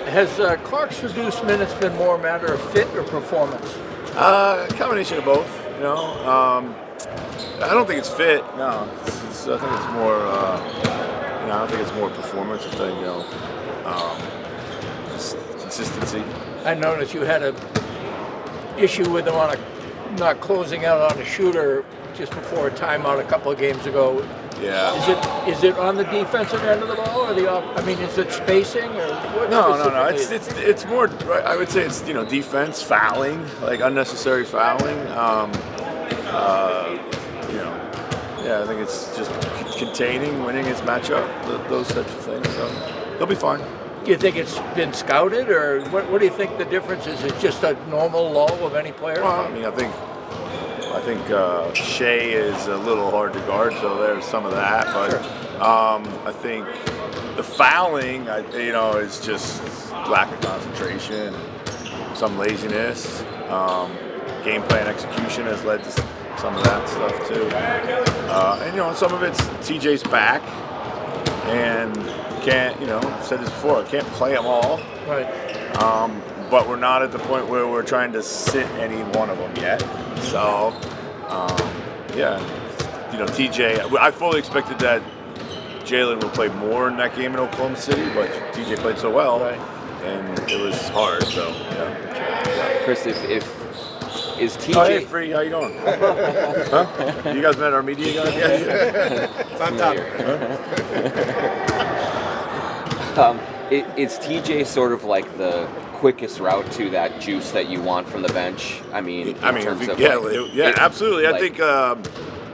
Has Clark's reduced minutes been more a matter of fit or performance? Combination of both. I don't think it's fit. No, I think it's more. I don't think it's more performance. I think just consistency. I noticed you had a issue with him on not closing out on a shooter just before a timeout a couple of games ago. Yeah. Is it on the defensive end of the ball or is it spacing or what? No. It's more. I would say it's defense, fouling, like unnecessary fouling. I think it's just containing, winning his matchup, those types of things. So he'll be fine. Do you think it's bdo scouted, or what do you think the difference is? Is it just a normal lull of any player? Well, I think Shea is a little hard to guard, so there's some of that. But I think the fouling, is just lack of concentration, some laziness. Game plan execution has led to some of that stuff too. And some of it's TJ's back, and can't, said this before, I can't play them all. Right. But we're not at the point where we're trying to sit any one of them yet. So, TJ, I fully expected that Jalen would play more in that game in Oklahoma City, but TJ played so well, right, and it was hard. So, yeah. Chris, if is TJ? Oh, hey, Free, how you doing? Huh? You guys met our media guys? It's on top. Is TJ sort of like the quickest route to that juice that you want from the bench? Absolutely. I think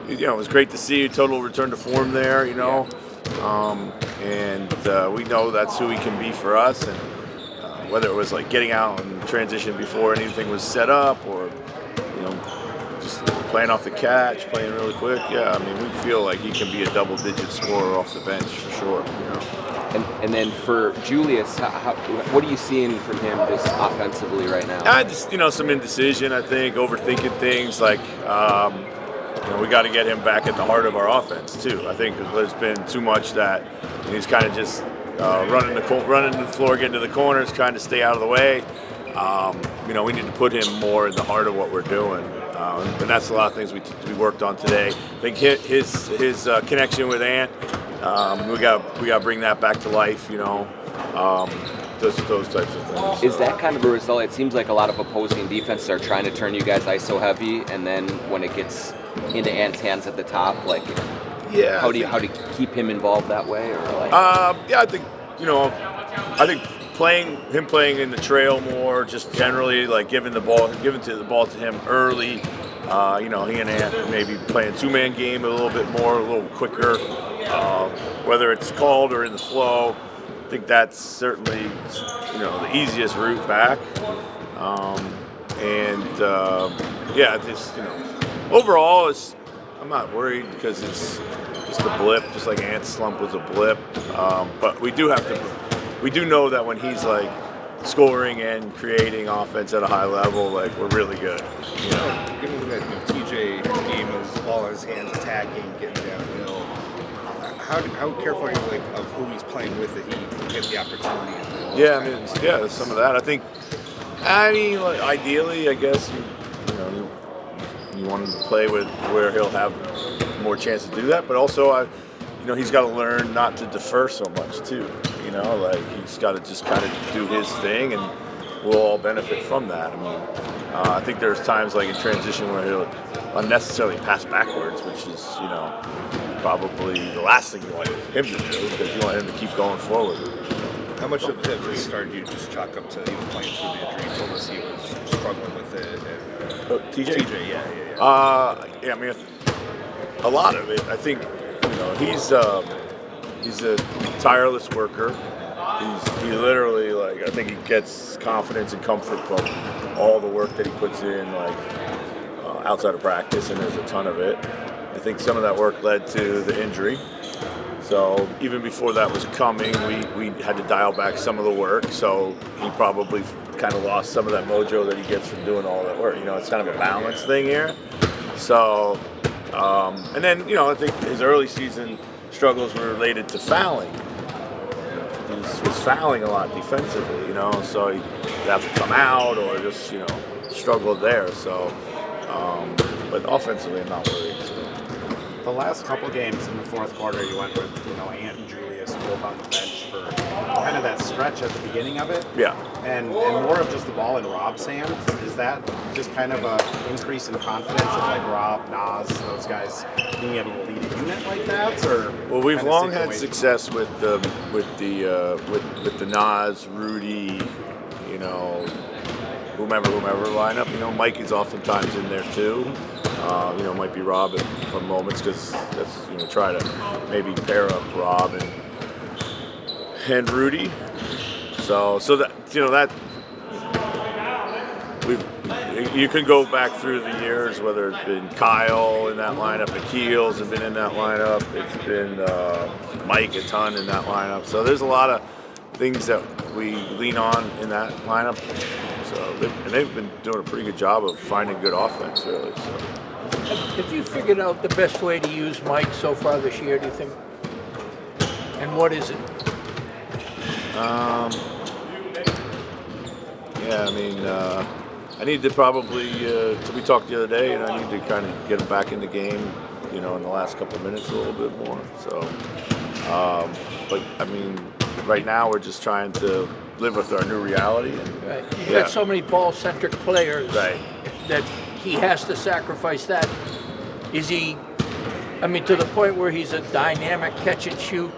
it was great to see total return to form there. And we know that's who he can be for us. And whether it was like getting out and transition before anything was set up, or just playing off the catch, playing really quick. Yeah, we feel like he can be a double-digit scorer off the bench for sure. And then for Julius, what are you seeing from him just offensively right now? Just some indecision. I think overthinking things. Like we got to get him back at the heart of our offense too. I think there's been too much that he's kind of just running the floor, getting to the corners, trying to stay out of the way. We need to put him more in the heart of what we're doing. And that's a lot of things we worked on today. I think his connection with Ant. We got to bring that back to life, those types of things. Is that kind of a result? It seems like a lot of opposing defenses are trying to turn you guys ISO heavy, and then when it gets into Ant's hands at the top, how do you keep him involved that way, or I think playing in the trail more, just generally giving the ball to him early. He and Ant maybe playing two-man game a little bit more, a little quicker. Whether it's called or in the flow, I think that's certainly the easiest route back. Overall, I'm not worried because it's just a blip, just like Ant's slump was a blip. But we do know that when he's scoring and creating offense at a high level, we're really good. Given that TJ game is all in his hands, attacking, getting downhill, how careful are you of who he's playing with that he can get the opportunity? There's some of that. I think. Ideally, I guess you want to play with where he'll have more chance to do that, but also he's got to learn not to defer so much too. He's got to just kind of do his thing, and we'll all benefit from that. I think there's times in transition where he'll unnecessarily pass backwards, which is probably the last thing you want him to do, because you want him to keep going forward. How much of the start do you just chalk up to he was playing through the injury? You told us he was struggling with it. TJ? TJ, yeah. A lot of it. I think he's a tireless worker. He literally I think he gets confidence and comfort from all the work that he puts in outside of practice, and there's a ton of it. I think some of that work led to the injury. So even before that was coming, we had to dial back some of the work. So he probably kind of lost some of that mojo that he gets from doing all that work. It's kind of a balance thing here. So, and then I think his early season struggles were related to fouling. was fouling a lot defensively, so he'd have to come out or just, struggled there. So, but offensively, I'm not worried. So. The last couple games in the fourth quarter, you went with, Ant and Julius both on the bench for kind of that stretch at the beginning of it. Yeah. And more of just the ball in Rob's hands. Is that just kind of a increase in confidence of like Rob, Nas, those guys being able to lead a unit like that? Or well, we've kind of long had success with the Nas, Rudy, whomever lineup. Mike is oftentimes in there too. Might be Rob for moments because that's try to maybe pair up Rob and Rudy. So that that you can go back through the years, whether it's been Kyle in that lineup, Nikhil's have been in that lineup, it's been Mike a ton in that lineup. So there's a lot of things that we lean on in that lineup. So they've been doing a pretty good job of finding good offense, really. So. Have you figured out the best way to use Mike so far this year, do you think? And what is it? I need to probably, we talked the other day, and I need to kind of get him back in the game, in the last couple of minutes a little bit more. So, right now we're just trying to live with our new reality. Right. You've got so many ball-centric players that he has to sacrifice that. Is he, to the point where he's a dynamic catch-and-shoot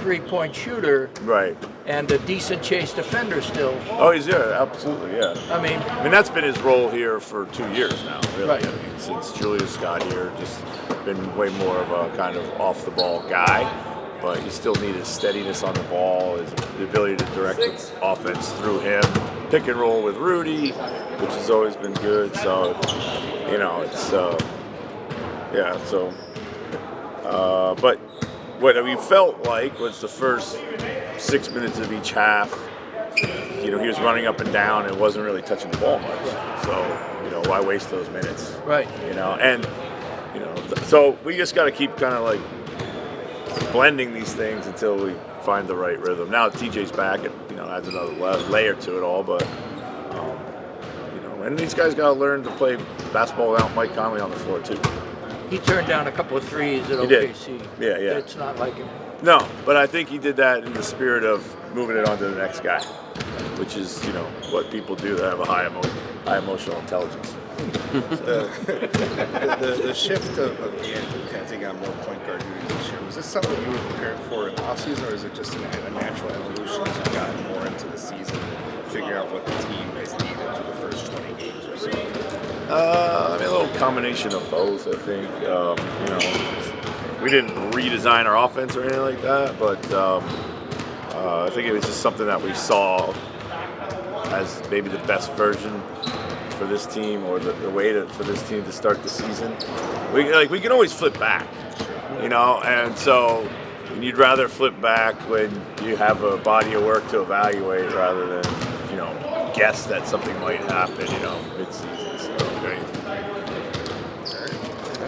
three-point shooter, right, and a decent chase defender still. Oh, he's absolutely, yeah. I mean, that's been his role here for 2 years now, really. Right. Since Julius got here, just been way more of a kind of off-the-ball guy, but you still need his steadiness on the ball, the ability to direct the offense through him, pick and roll with Rudy, which has always been good. So, it's but what we felt like was the first 6 minutes of each half, he was running up and down and wasn't really touching the ball much. So, why waste those minutes? Right. So we just got to keep kind of like blending these things until we find the right rhythm. Now TJ's back, it adds another layer to it all, but and these guys got to learn to play basketball without Mike Conley on the floor too. He turned down a couple of threes at He OKC. Did. Yeah. It's not like him. No, but I think he did that in the spirit of moving it on to the next guy, which is what people do that have a high emotional intelligence. The shift of Ant kind of taking on more point guard duties this year, was this something you were prepared for in the offseason, or is it just a natural evolution as you've gotten more into the season, figure out what the team has needed through the first 20 games or so? A little combination of both, I think. We didn't redesign our offense or anything like that, but I think it was just something that we saw as maybe the best version for this team, or the way for this team to start the season. We can always flip back, and so you'd rather flip back when you have a body of work to evaluate rather than guess that something might happen mid-season. So,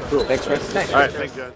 Cool. Thanks, Chris. All right, thanks, John.